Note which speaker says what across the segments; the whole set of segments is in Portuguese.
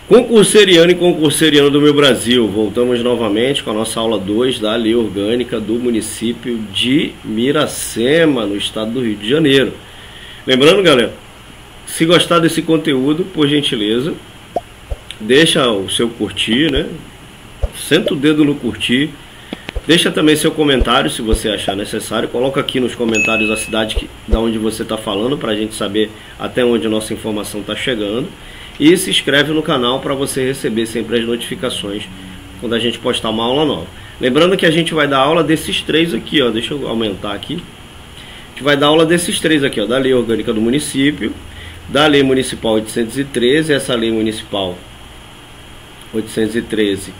Speaker 1: Concurseriano e concurseriano do meu Brasil, voltamos novamente com a nossa aula 2 da Lei Orgânica do município de Miracema, no estado do Rio de Janeiro. Lembrando, galera, se gostar desse conteúdo, por gentileza, deixa o seu curtir, né? Senta o dedo no curtir. Deixa também seu comentário, se você achar necessário. Coloca aqui nos comentários a cidade da onde você está falando, para a gente saber até onde a nossa informação está chegando. E se inscreve no canal para você receber sempre as notificações quando a gente postar uma aula nova. Lembrando que a gente vai dar aula desses três aqui, ó. Deixa eu aumentar aqui. A gente vai dar aula desses três aqui, ó. Da Lei Orgânica do Município, da Lei Municipal 813. Essa Lei Municipal 813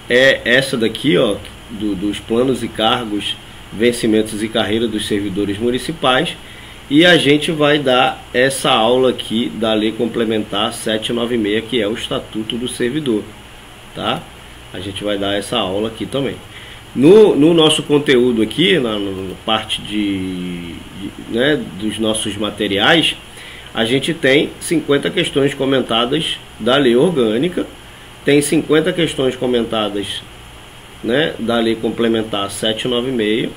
Speaker 1: é essa daqui, ó, dos planos e cargos, vencimentos e carreira dos servidores municipais. E a gente vai dar essa aula aqui da Lei Complementar 796, que é o Estatuto do Servidor, tá? A gente vai dar essa aula aqui também. No nosso conteúdo aqui, na parte né, dos nossos materiais, a gente tem 50 questões comentadas da Lei Orgânica, tem 50 questões comentadas, né, da Lei Complementar 796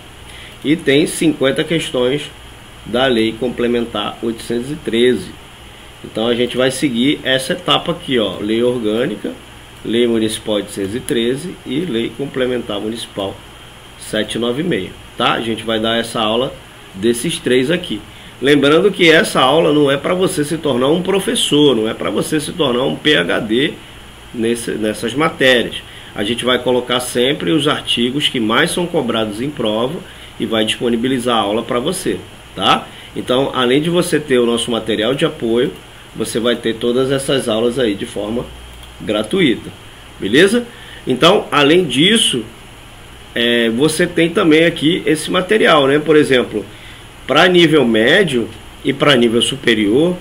Speaker 1: e tem 50 questões da Lei Complementar 813. Então a gente vai seguir essa etapa aqui, ó, Lei Orgânica, Lei Municipal 813 e Lei Complementar Municipal 796, tá? A gente vai dar essa aula desses três aqui. Lembrando que essa aula não é para você se tornar um professor, não é para você se tornar um PhD nessas matérias. A gente vai colocar sempre os artigos que mais são cobrados em prova e vai disponibilizar a aula para você, tá? Então, além de você ter o nosso material de apoio, você vai ter todas essas aulas aí de forma gratuita, beleza? Então, além disso, você tem também aqui esse material, né? Por exemplo, para nível médio e para nível superior,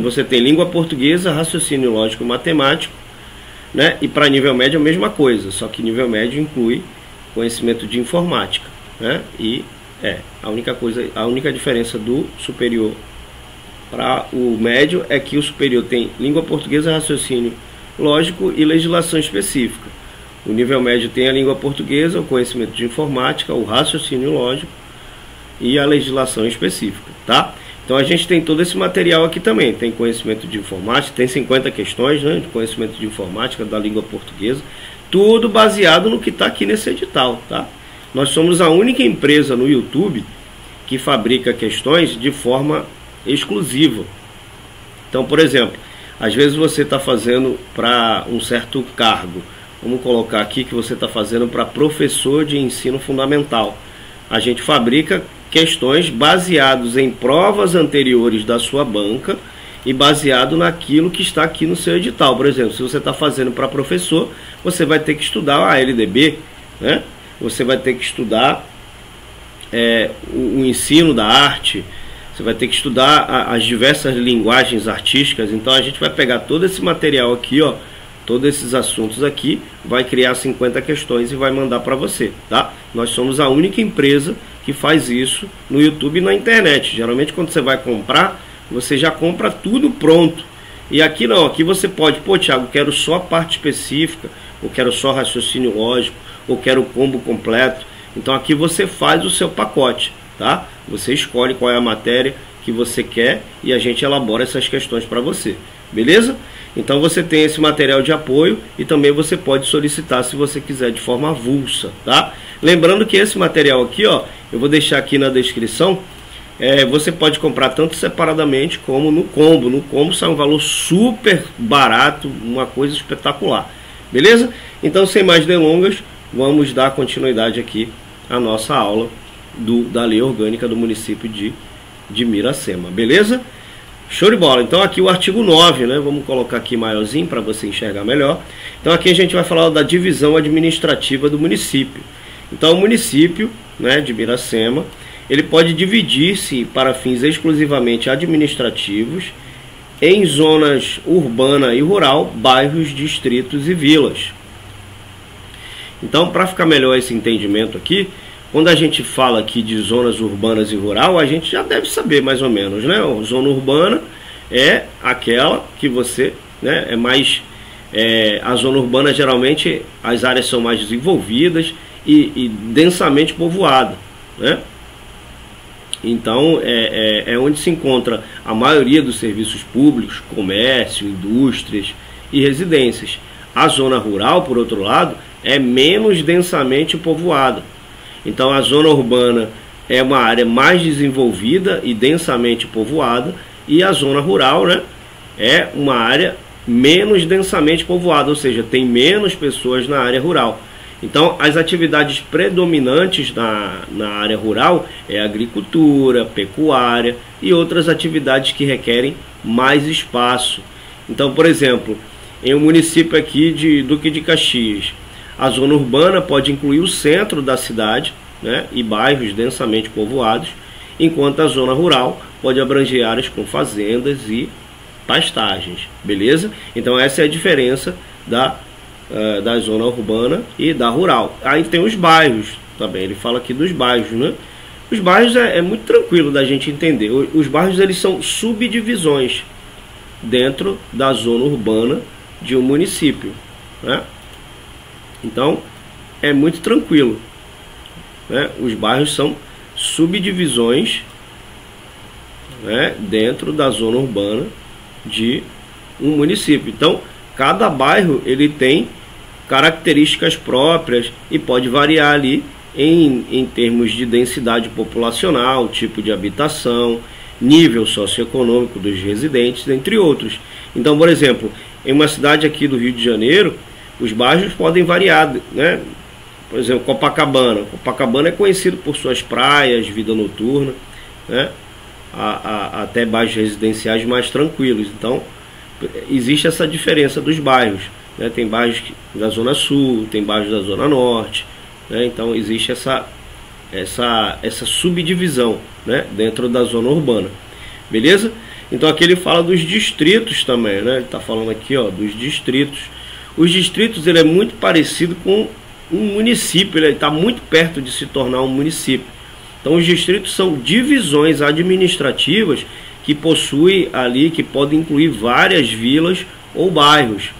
Speaker 1: você tem língua portuguesa, raciocínio lógico matemático, né? E para nível médio a mesma coisa, só que nível médio inclui conhecimento de informática, né? E a única diferença do superior para o médio é que o superior tem língua portuguesa, raciocínio lógico e legislação específica. O nível médio tem a língua portuguesa, o conhecimento de informática, o raciocínio lógico e a legislação específica, tá? Então a gente tem todo esse material aqui também. Tem conhecimento de informática, tem 50 questões, né, de conhecimento de informática da língua portuguesa, tudo baseado no que está aqui nesse edital, tá? Nós somos a única empresa no YouTube que fabrica questões de forma exclusiva. Então, por exemplo, às vezes você está fazendo para um certo cargo. Vamos colocar aqui que você está fazendo para professor de ensino fundamental. A gente fabrica questões baseadas em provas anteriores da sua banca e baseado naquilo que está aqui no seu edital. Por exemplo, se você está fazendo para professor, você vai ter que estudar a LDB, né? Você vai ter que estudar o ensino da arte, você vai ter que estudar as diversas linguagens artísticas. Então a gente vai pegar todo esse material aqui, ó, todos esses assuntos aqui, vai criar 50 questões e vai mandar para você, tá? Nós somos a única empresa que faz isso no YouTube e na internet. Geralmente quando você vai comprar, você já compra tudo pronto. E aqui não, aqui você pode, pô, Thiago, quero só a parte específica, ou quero só raciocínio lógico, ou quero o combo completo. Então aqui você faz o seu pacote, tá? Você escolhe qual é a matéria que você quer e a gente elabora essas questões para você, beleza? Então você tem esse material de apoio e também você pode solicitar se você quiser de forma avulsa, tá? Lembrando que esse material aqui, ó, eu vou deixar aqui na descrição. Você pode comprar tanto separadamente como no combo. No combo sai um valor super barato, uma coisa espetacular, beleza? Então, sem mais delongas, vamos dar continuidade aqui à nossa aula da Lei Orgânica do município de Miracema, beleza? Show de bola. Então aqui o artigo 9, né? Vamos colocar aqui maiorzinho para você enxergar melhor. Então aqui a gente vai falar da divisão administrativa do município. Então o município, né, de Miracema, ele pode dividir-se para fins exclusivamente administrativos em zonas urbana e rural, bairros, distritos e vilas. Então, para ficar melhor esse entendimento aqui, quando a gente fala aqui de zonas urbanas e rural, a gente já deve saber mais ou menos, né? A zona urbana é aquela que você, né, é mais A zona urbana, geralmente, as áreas são mais desenvolvidas e densamente povoadas, né? Então, é onde se encontra a maioria dos serviços públicos, comércio, indústrias e residências. A zona rural, por outro lado, é menos densamente povoada. Então, a zona urbana é uma área mais desenvolvida e densamente povoada, e a zona rural, né, é uma área menos densamente povoada, ou seja, tem menos pessoas na área rural. Então, as atividades predominantes na área rural é agricultura, pecuária e outras atividades que requerem mais espaço. Então, por exemplo, em um município aqui de Duque de Caxias, a zona urbana pode incluir o centro da cidade, né, e bairros densamente povoados, enquanto a zona rural pode abranger áreas com fazendas e pastagens, beleza? Então essa é a diferença da zona urbana e da rural. Aí tem os bairros também, ele fala aqui dos bairros, né? Os bairros é muito tranquilo da gente entender. Os bairros, eles são subdivisões dentro da zona urbana de um município, né? Então é muito tranquilo, né? Os bairros são subdivisões, né, dentro da zona urbana de um município. Então cada bairro ele tem características próprias e pode variar ali em termos de densidade populacional, tipo de habitação, nível socioeconômico dos residentes, entre outros. Então, por exemplo, em uma cidade aqui do Rio de Janeiro, os bairros podem variar, né? Por exemplo, Copacabana. Copacabana é conhecido por suas praias, vida noturna, né? Até bairros residenciais mais tranquilos. Então, existe essa diferença dos bairros, né? Tem bairros da Zona Sul, tem bairros da Zona Norte, né? Então, existe essa subdivisão, né, dentro da zona urbana. Beleza? Então, aqui ele fala dos distritos também, né? Ele está falando aqui, ó, dos distritos. Os distritos, ele é muito parecido com um município, ele está muito perto de se tornar um município. Então, os distritos são divisões administrativas que possuem ali, que podem incluir várias vilas ou bairros.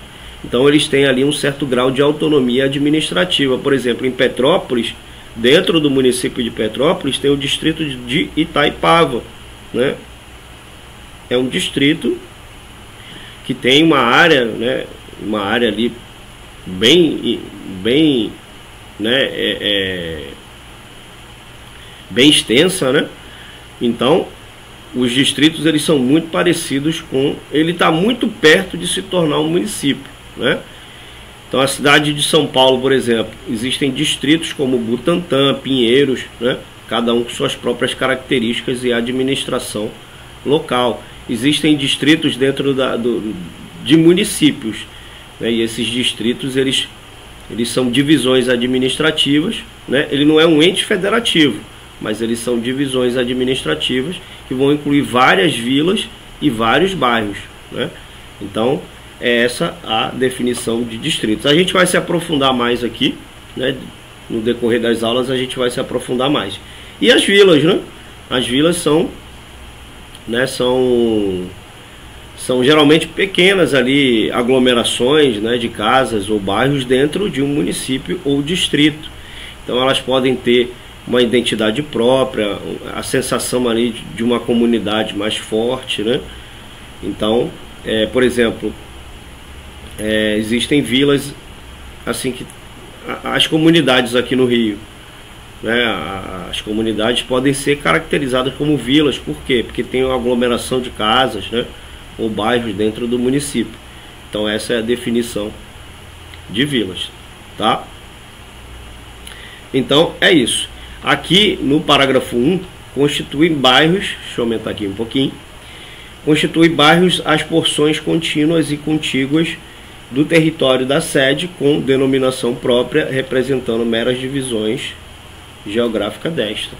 Speaker 1: Então, eles têm ali um certo grau de autonomia administrativa. Por exemplo, em Petrópolis, dentro do município de Petrópolis, tem o distrito de Itaipava, né? É um distrito que tem uma área, né, uma área ali bem, né, bem extensa, né? Então, os distritos, eles são muito parecidos com... Ele está muito perto de se tornar um município, né? Então, a cidade de São Paulo, por exemplo, existem distritos como Butantã, Pinheiros, né? Cada um com suas próprias características e administração local. Existem distritos dentro de municípios, né? E esses distritos, eles são divisões administrativas, né? Ele não é um ente federativo, mas eles são divisões administrativas que vão incluir várias vilas e vários bairros, né? Então, é essa a definição de distritos. A gente vai se aprofundar mais aqui, né? No decorrer das aulas a gente vai se aprofundar mais. E as vilas, né? As vilas são geralmente pequenas ali, aglomerações, né, de casas ou bairros dentro de um município ou distrito. Então elas podem ter uma identidade própria, a sensação ali de uma comunidade mais forte, né? Então, por exemplo, existem vilas assim que as comunidades aqui no Rio, né, as comunidades podem ser caracterizadas como vilas. Por quê? Porque tem uma aglomeração de casas, né, ou bairros dentro do município. Então essa é a definição de vilas, tá? Então é isso. Aqui no parágrafo 1, constitui bairros, deixa eu aumentar aqui um pouquinho, constitui bairros as porções contínuas e contíguas do território da sede com denominação própria, representando meras divisões geográficas desta.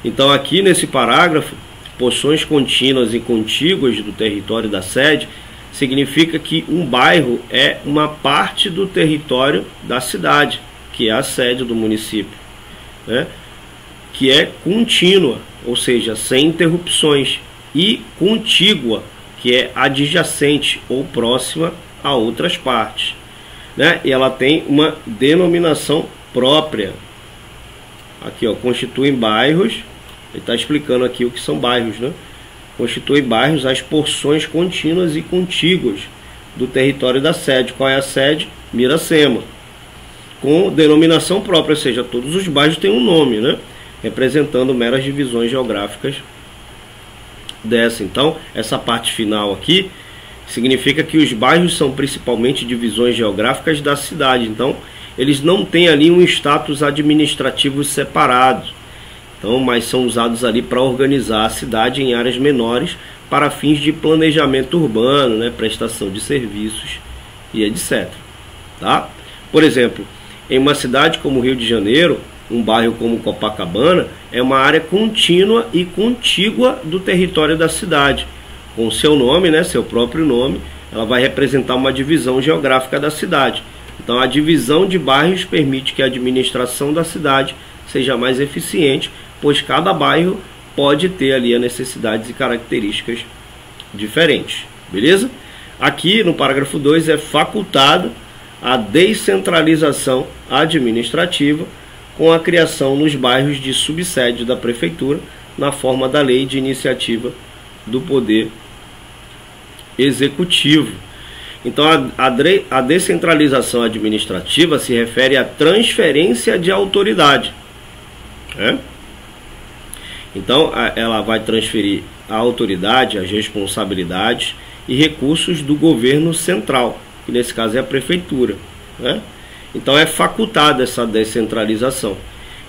Speaker 1: Então aqui nesse parágrafo, porções contínuas e contíguas do território da sede significa que um bairro é uma parte do território da cidade, que é a sede do município, né? Que é contínua, ou seja, sem interrupções, e contígua, que é adjacente ou próxima
Speaker 2: a outras partes, né? E ela tem uma denominação própria. Aqui, ó, constituem bairros. Ele está explicando aqui o que são bairros, né? Constituem bairros as porções contínuas e contíguas do território da sede. Qual é a sede? Miracema. Com denominação própria, ou seja, todos os bairros têm um nome, né? Representando meras divisões geográficas dessa. Então, essa parte final aqui significa que os bairros são principalmente divisões geográficas da cidade. Então, eles não têm ali um status administrativo separado. Então, mas são usados ali para organizar a cidade em áreas menores para fins de planejamento urbano, né, prestação de serviços e etc. Tá? Por exemplo, em uma cidade como Rio de Janeiro, um bairro como Copacabana é uma área contínua e contígua do território da cidade. Com seu nome, né, seu próprio nome, ela vai representar uma divisão geográfica da cidade. Então, a divisão de bairros permite que a administração da cidade seja mais eficiente, pois cada bairro pode ter ali as necessidades e características diferentes. Beleza? Aqui no parágrafo 2 é facultado a descentralização administrativa com a criação nos bairros de subsede da prefeitura na forma da lei de iniciativa do Poder Executivo. Então, a descentralização administrativa se refere à transferência de autoridade, né? Então, ela vai transferir a autoridade, as responsabilidades e recursos do governo central, que nesse caso é a prefeitura, né? Então, é facultada essa descentralização.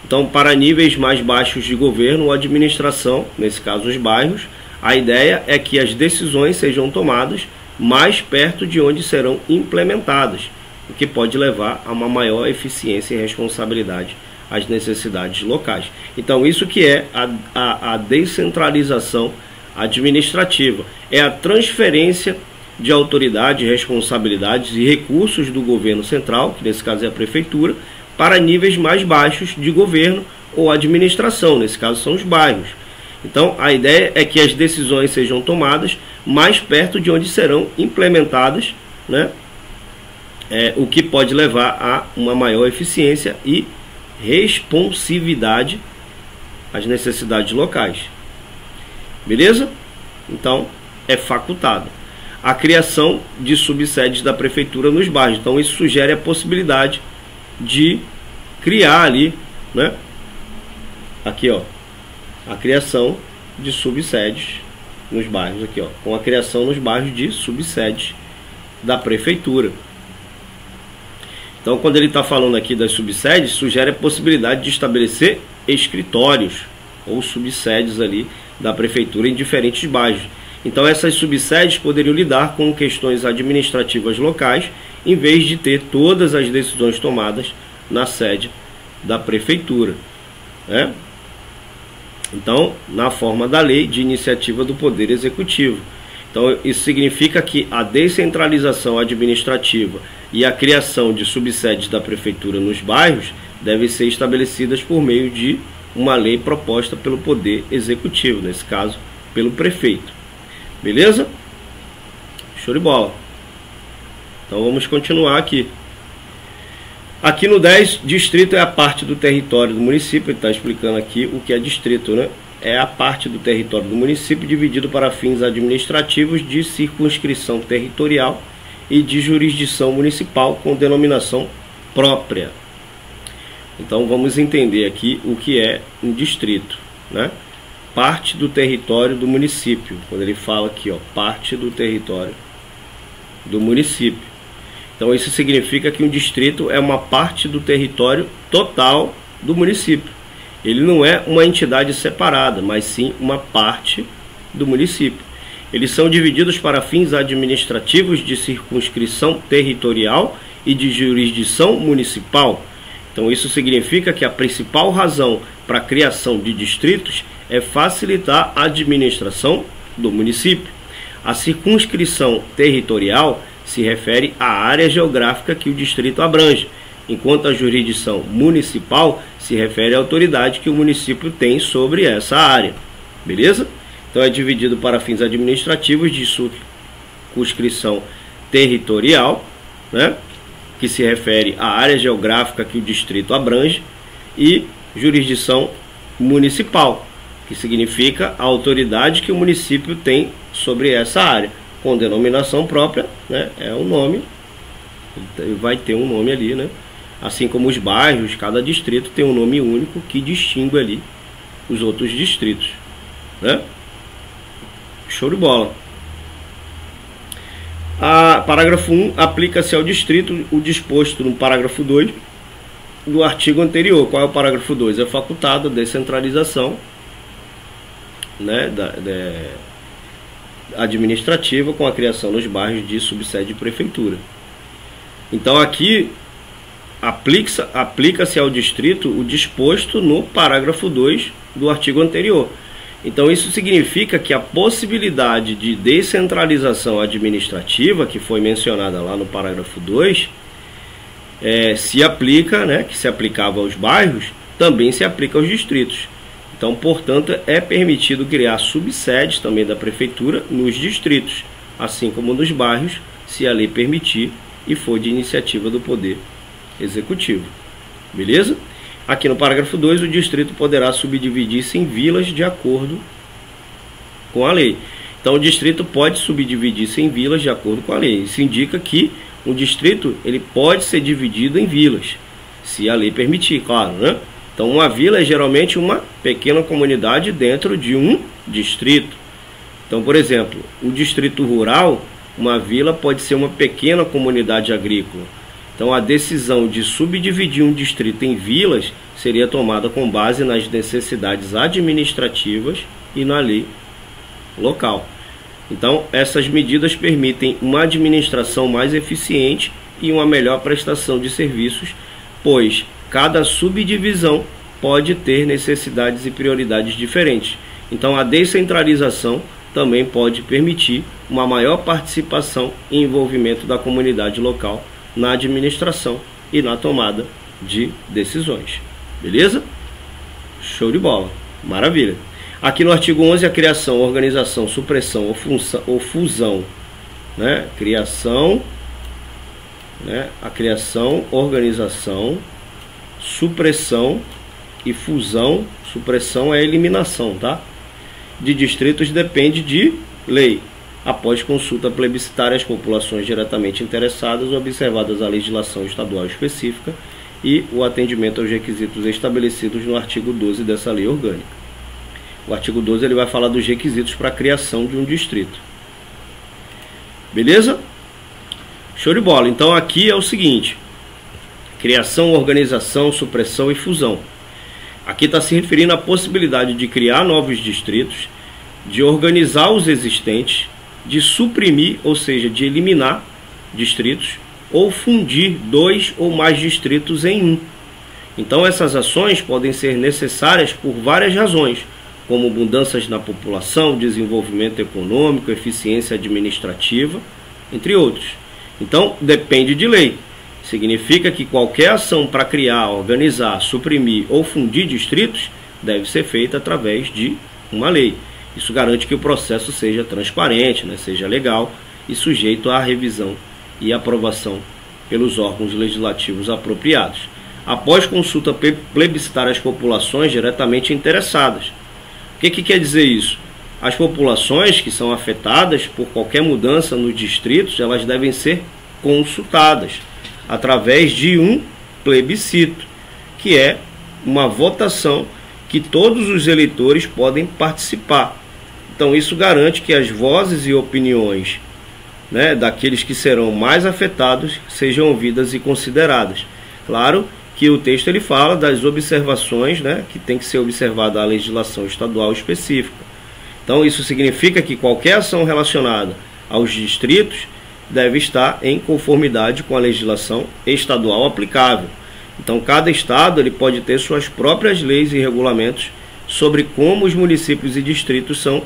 Speaker 2: Então, para níveis mais baixos de governo ou administração, nesse caso os bairros, a ideia é que as decisões sejam tomadas mais perto de onde serão implementadas, o que pode levar a uma maior eficiência e responsabilidade às necessidades locais. Então, isso que é a descentralização administrativa. É a transferência de autoridade, responsabilidades e recursos do governo central, que nesse caso é a prefeitura, para níveis mais baixos de governo ou administração, nesse caso são os bairros. Então, a ideia é que as decisões sejam tomadas mais perto de onde serão implementadas, né? O que pode levar a uma maior eficiência e responsividade às necessidades locais. Beleza? Então, é facultado a criação de subsedes da prefeitura nos bairros. Então, isso sugere a possibilidade de criar ali, né? Aqui, ó, a criação de subsedes nos bairros, aqui, ó, com a criação nos bairros de subsedes da prefeitura. Então, quando ele está falando aqui das subsedes, sugere a possibilidade de estabelecer escritórios ou subsedes ali da prefeitura em diferentes bairros. Então, essas subsedes poderiam lidar com questões administrativas locais, em vez de ter todas as decisões tomadas na sede da prefeitura, né? Então, na forma da lei de iniciativa do Poder Executivo. Então, isso significa que a descentralização administrativa e a criação de subsedes da prefeitura nos bairros devem ser estabelecidas por meio de uma lei proposta pelo Poder Executivo, nesse caso, pelo prefeito. Beleza? Show de bola. Então, vamos continuar aqui. Aqui no 10, distrito é a parte do território do município. Ele está explicando aqui o que é distrito, né? É a parte do território do município dividido para fins administrativos de circunscrição territorial e de jurisdição municipal com denominação própria. Então, vamos entender aqui o que é um distrito, né? Parte do território do município. Quando ele fala aqui, ó, parte do território do município. Então, isso significa que um distrito é uma parte do território total do município. Ele não é uma entidade separada, mas sim uma parte do município. Eles são divididos para fins administrativos de circunscrição territorial e de jurisdição municipal. Então, isso significa que a principal razão para a criação de distritos é facilitar a administração do município. A circunscrição territorial se refere à área geográfica que o distrito abrange, enquanto a jurisdição municipal se refere à autoridade que o município tem sobre essa área. Beleza? Então, é dividido para fins administrativos de circunscrição
Speaker 1: territorial, né, que se refere à área geográfica que o distrito abrange, e jurisdição municipal, que significa a autoridade que o município tem sobre essa área, com denominação própria, né, é um nome, vai ter um nome ali, né, assim como os bairros, cada distrito tem um nome único que distingue ali os outros distritos, né? Show de bola. Parágrafo 1, aplica-se ao distrito o disposto no parágrafo 2 do artigo anterior. Qual é o parágrafo 2? É facultada a descentralização, né, administrativa com a criação nos bairros de subsede de prefeitura. Então aqui aplica-se ao distrito o disposto no parágrafo 2 do artigo anterior. Então isso significa que a possibilidade de descentralização administrativa, que foi mencionada lá no parágrafo 2, se aplica, né, que se aplicava aos bairros, também se aplica aos distritos. Então, portanto, é permitido criar subsedes também da prefeitura nos distritos, assim como nos bairros, se a lei permitir e for de iniciativa do Poder Executivo. Beleza? Aqui no parágrafo 2, o distrito poderá subdividir-se em vilas de acordo com a lei. Então, o distrito pode subdividir-se em vilas de acordo com a lei. Isso indica que o distrito ele pode ser dividido em vilas, se a lei permitir, claro, né? Então, uma vila é geralmente uma pequena comunidade dentro de um distrito. Então, por exemplo, o distrito rural, uma vila pode ser uma pequena comunidade agrícola. Então, a decisão de subdividir um distrito em vilas seria tomada com base nas necessidades administrativas e na lei local. Então, essas medidas permitem uma administração mais eficiente e uma melhor prestação de serviços, pois cada subdivisão pode ter necessidades e prioridades diferentes. Então, a descentralização também pode permitir uma maior participação e envolvimento da comunidade local na administração e na tomada de decisões. Beleza? Show de bola. Maravilha. Aqui no artigo 11, a criação, organização, supressão ou fusão, né? Criação, né? A criação, organização, supressão e fusão. Supressão é eliminação, tá? De distritos depende de lei, após consulta plebiscitária às populações diretamente interessadas, observadas a legislação estadual específica e o atendimento aos requisitos estabelecidos no artigo 12 dessa lei orgânica. O artigo 12 ele vai falar dos requisitos para a criação de um distrito. Beleza? Show de bola. Então aqui é o seguinte: criação, organização, supressão e fusão. Aqui está se referindo à possibilidade de criar novos distritos, de organizar os existentes, de suprimir, ou seja, de eliminar distritos, ou fundir 2 ou mais distritos em um. Então essas ações podem ser necessárias por várias razões, como mudanças na população, desenvolvimento econômico, eficiência administrativa, entre outros. Então depende de lei. Significa que qualquer ação para criar, organizar, suprimir ou fundir distritos deve ser feita através de uma lei. Isso garante que o processo seja transparente, né, seja legal e sujeito à revisão e aprovação pelos órgãos legislativos apropriados, após consulta plebiscitária às populações diretamente interessadas. O que quer dizer isso? As populações que são afetadas por qualquer mudança nos distritos, elas devem ser consultadas através de um plebiscito, que é uma votação que todos os eleitores podem participar. Então isso garante que as vozes e opiniões, né, daqueles que serão mais afetados sejam ouvidas e consideradas. Claro que o texto ele fala das observações, né, que tem que ser observada a legislação estadual específica. Então isso significa que qualquer ação relacionada aos distritos deve estar em conformidade com a legislação estadual aplicável. Então cada estado ele pode ter suas próprias leis e regulamentos sobre como os municípios e distritos são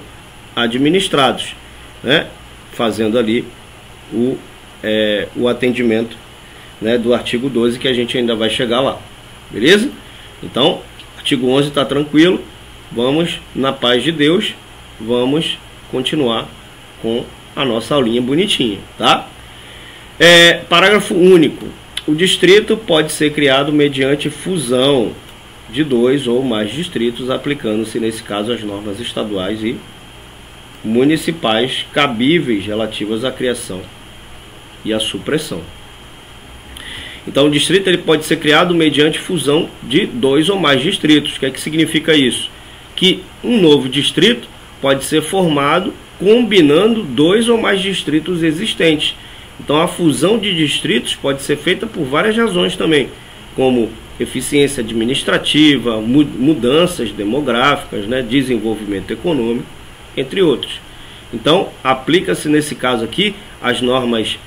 Speaker 1: administrados, né? Fazendo ali o atendimento, né, do artigo 12, que a gente ainda vai chegar lá. Beleza? Então, artigo 11 está tranquilo. Vamos, na paz de Deus, vamos continuar com a nossa aulinha bonitinha, tá? Parágrafo único. O distrito pode ser criado mediante fusão de 2 ou mais distritos, aplicando-se, nesse caso, as normas estaduais e municipais cabíveis relativas à criação e à supressão. Então, o distrito ele pode ser criado mediante fusão de 2 ou mais distritos. O que é que significa isso? Que um novo distrito pode ser formado combinando 2 ou mais distritos existentes. Então, a fusão de distritos pode ser feita por várias razões também, como eficiência administrativa, mudanças demográficas, desenvolvimento econômico, entre outros. Então, aplica-se nesse caso aqui as normas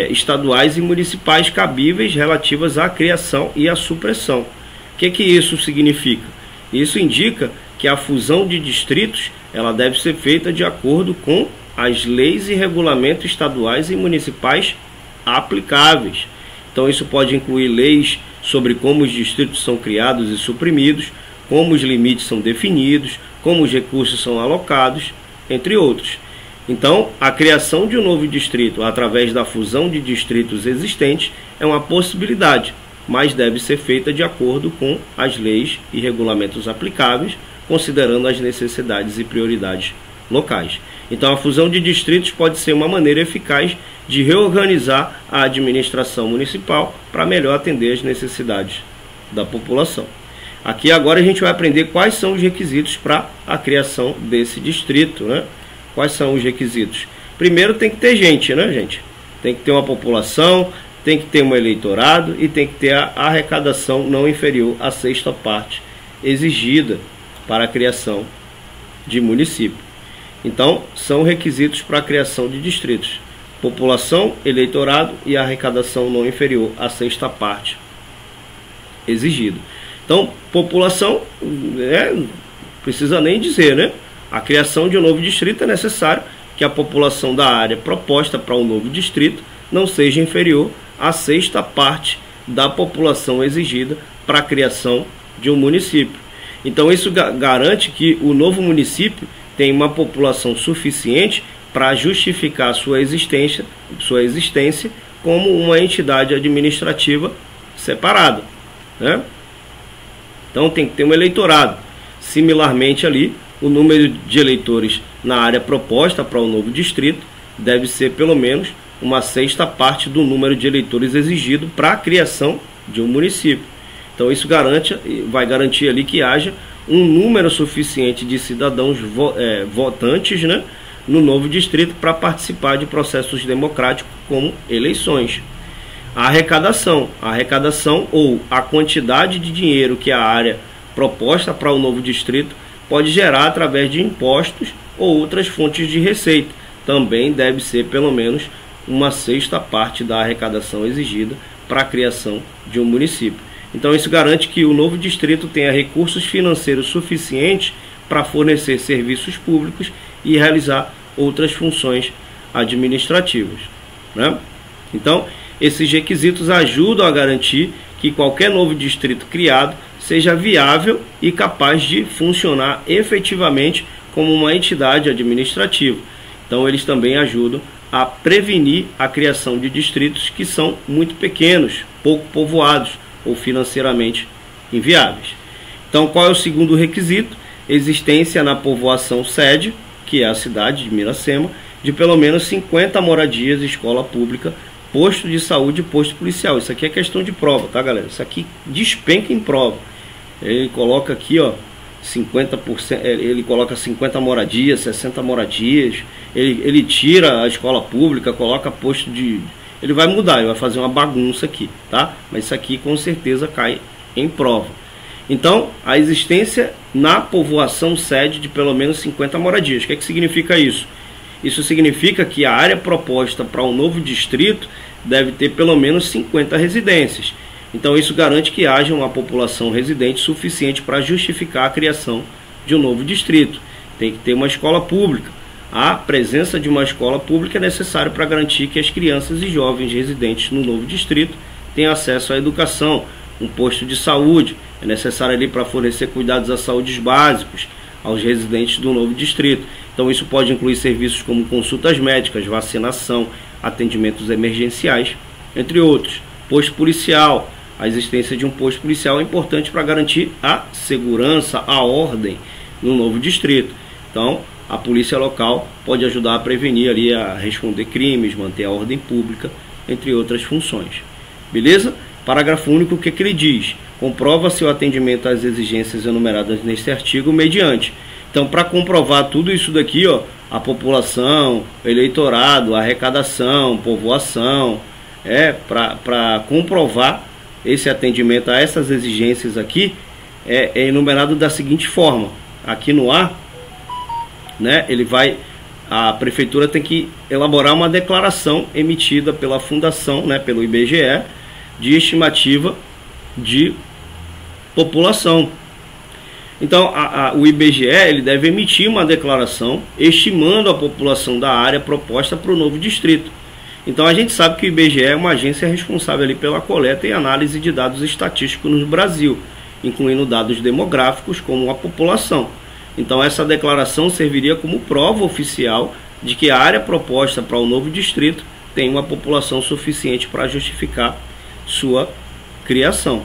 Speaker 1: estaduais e municipais cabíveis relativas à criação e à supressão. O que isso significa? Isso indica que a fusão de distritos ela deve ser feita de acordo com as leis e regulamentos estaduais e municipais aplicáveis. Então isso pode incluir leis sobre como os distritos são criados e suprimidos, como os limites são definidos, como os recursos são alocados, entre outros. Então, a criação de um novo distrito através da fusão de distritos existentes é uma possibilidade, mas deve ser feita de acordo com as leis e regulamentos aplicáveis, considerando as necessidades e prioridades locais. Então, a fusão de distritos pode ser uma maneira eficaz de reorganizar a administração municipal para melhor atender às necessidades da população. Aqui agora a gente vai aprender quais são os requisitos para a criação desse distrito, Quais são os requisitos? Primeiro tem que ter gente, gente? Tem que ter uma população, tem que ter um eleitorado e tem que ter a arrecadação não inferior à 6ª parte exigida para a criação de município. Então, são requisitos para a criação de distritos: população, eleitorado e arrecadação não inferior à 6ª parte exigida. Então, população, precisa nem dizer, A criação de um novo distrito é necessário que a população da área proposta para o novo distrito não seja inferior à 6ª parte da população exigida para a criação de um município. Então isso garante que o novo município tem uma população suficiente para justificar sua existência como uma entidade administrativa separada, Então tem que ter um eleitorado. Similarmente ali, o número de eleitores na área proposta para o novo distrito deve ser pelo menos uma 6ª parte do número de eleitores exigido para a criação de um município. Então isso vai garantir ali que haja um número suficiente de cidadãos votantes, no novo distrito para participar de processos democráticos como eleições. A arrecadação ou a quantidade de dinheiro que a área proposta para o novo distrito pode gerar através de impostos ou outras fontes de receita. Também deve ser pelo menos uma 6ª parte da arrecadação exigida para a criação de um município. Então isso garante que o novo distrito tenha recursos financeiros suficientes para fornecer serviços públicos e realizar outras funções administrativas, Então, esses requisitos ajudam a garantir que qualquer novo distrito criado seja viável e capaz de funcionar efetivamente como uma entidade administrativa. Então, eles também ajudam a prevenir a criação de distritos que são muito pequenos, pouco povoados ou financeiramente inviáveis. Então, qual é o segundo requisito? Existência na povoação sede, que é a cidade de Miracema, de pelo menos 50 moradias, escola pública, posto de saúde e posto policial. Isso aqui é questão de prova, tá, galera? Isso aqui despenca em prova. Ele coloca aqui, 50%, ele coloca 50 moradias, 60 moradias, ele tira a escola pública, coloca posto de... Ele vai mudar, ele vai fazer uma bagunça aqui, tá? Mas isso aqui com certeza cai em prova. Então, a existência na povoação sede de pelo menos 50 moradias. O que significa isso? Isso significa que a área proposta para um novo distrito deve ter pelo menos 50 residências. Então isso garante que haja uma população residente suficiente para justificar a criação de um novo distrito. Tem que ter uma escola pública. A presença de uma escola pública é necessária para garantir que as crianças e jovens residentes no novo distrito tenham acesso à educação, um posto de saúde. É necessário ali para fornecer cuidados à saúde básicos aos residentes do novo distrito. Então isso pode incluir serviços como consultas médicas, vacinação,
Speaker 2: atendimentos emergenciais, entre outros. Posto policial, a existência de um posto policial é importante para garantir a segurança, a ordem no novo distrito. Então, a polícia local pode ajudar a prevenir ali, a responder crimes, manter a ordem pública, entre outras funções. Beleza? Parágrafo único, o que ele diz? Comprova-se o atendimento às exigências enumeradas neste artigo mediante. Então, para comprovar tudo isso daqui, ó, a população, eleitorado, arrecadação, povoação, para comprovar esse atendimento a essas exigências aqui, é enumerado da seguinte forma. Aqui no A, né, a prefeitura tem que elaborar uma declaração emitida pela fundação, né, pelo IBGE, de estimativa de população. Então, o IBGE ele deve emitir uma declaração estimando a população da área proposta para o novo distrito. Então, a gente sabe que o IBGE é uma agência responsável ali pela coleta e análise de dados estatísticos no Brasil, incluindo dados demográficos como a população. Então, essa declaração serviria como prova oficial de que a área proposta para o novo distrito tem uma população suficiente para justificar sua criação,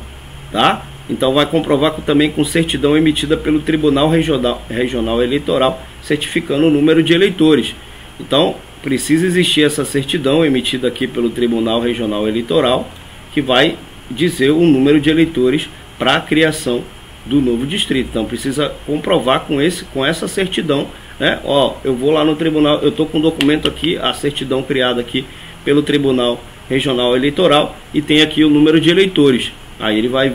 Speaker 2: tá? Então vai comprovar também com certidão emitida pelo Tribunal Regional Eleitoral, certificando o número de eleitores. Então precisa existir essa certidão emitida aqui pelo Tribunal Regional Eleitoral, que vai dizer o número de eleitores para a criação do novo distrito. Então precisa comprovar com essa certidão, né? Ó, eu vou lá no tribunal, eu estou com o documento aqui, a certidão criada aqui pelo Tribunal Regional Eleitoral, e tem aqui o número de eleitores. Aí ele vai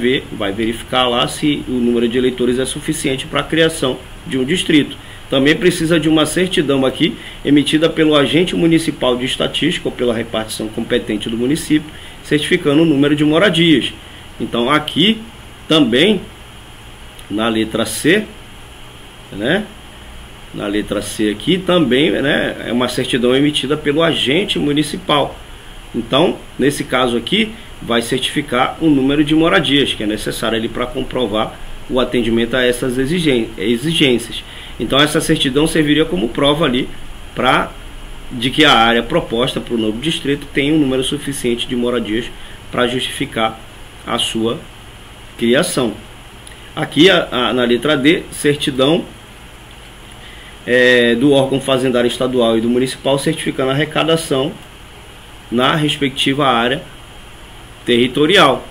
Speaker 2: verificar lá se o número de eleitores é suficiente para a criação de um distrito. Também precisa de uma certidão aqui, emitida pelo agente municipal de estatística ou pela repartição competente do município, certificando o número de moradias. Então aqui também, na letra C, né? Na letra C aqui também, né, é uma certidão emitida pelo agente municipal. Então, nesse caso aqui, vai certificar o número de moradias que é necessário ali para comprovar o atendimento a essas exigências. Então, essa certidão serviria como prova ali de que a área proposta para o novo distrito tem um número suficiente de moradias para justificar a sua criação. Aqui, na letra D, certidão do órgão fazendário estadual e do municipal certificando a arrecadação na respectiva área territorial.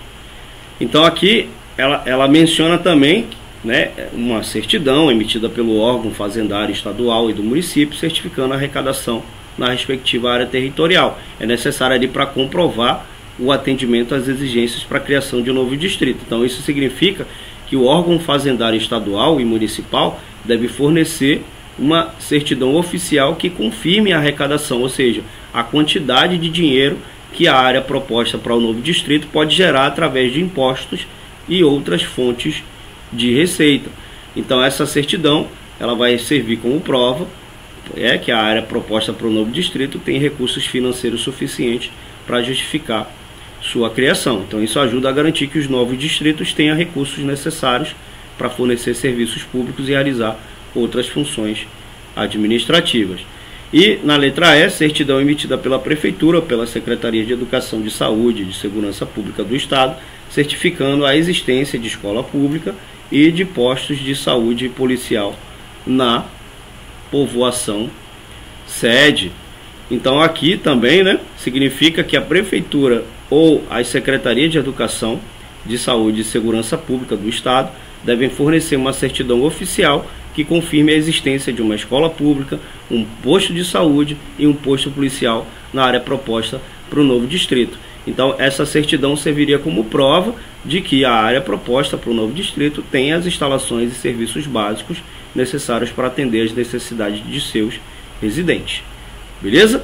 Speaker 2: Então aqui ela menciona também, né, uma certidão emitida pelo órgão fazendário estadual e do município certificando a arrecadação na respectiva área territorial. É necessário ali para comprovar o atendimento às exigências para a criação de um novo distrito. Então isso significa que o órgão fazendário estadual e municipal deve fornecer uma certidão oficial que confirme a arrecadação, ou seja, a quantidade de dinheiro que a área proposta para o novo distrito pode gerar através de impostos e outras fontes de receita. Então essa certidão ela vai servir como prova que a área proposta para o novo distrito tem recursos financeiros suficientes para justificar sua criação. Então isso ajuda a garantir que os novos distritos tenham recursos necessários para fornecer serviços públicos e realizar outras funções administrativas. E na letra E, certidão emitida pela Prefeitura ou pela Secretaria de Educação, de Saúde e de Segurança Pública do Estado, certificando a existência de escola pública e de postos de saúde policial na povoação sede. Então aqui também, né, significa que a Prefeitura ou as Secretarias de Educação, de Saúde e Segurança Pública do Estado devem fornecer uma certidão oficial que confirme a existência de uma escola pública, um posto de saúde e um posto policial na área proposta para o novo distrito. Então essa certidão serviria como prova de que a área proposta para o novo distrito tem as instalações e serviços básicos necessários para atender as necessidades de seus residentes. Beleza?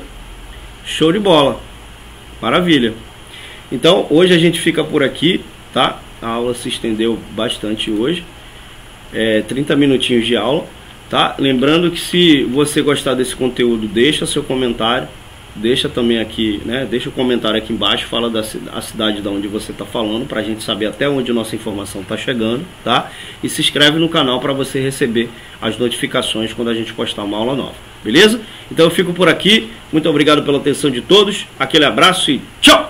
Speaker 2: Show de bola! Maravilha! Então hoje a gente fica por aqui, tá? A aula se estendeu bastante hoje. 30 minutinhos de aula, tá? Lembrando que se você gostar desse conteúdo, deixa seu comentário, deixa também aqui, né? Deixa o comentário aqui embaixo, fala da cidade de onde você está falando, para a gente saber até onde nossa informação está chegando, tá? E se inscreve no canal para você receber as notificações quando a gente postar uma aula nova. beleza? Então eu fico por aqui, muito obrigado pela atenção de todos, aquele abraço e tchau!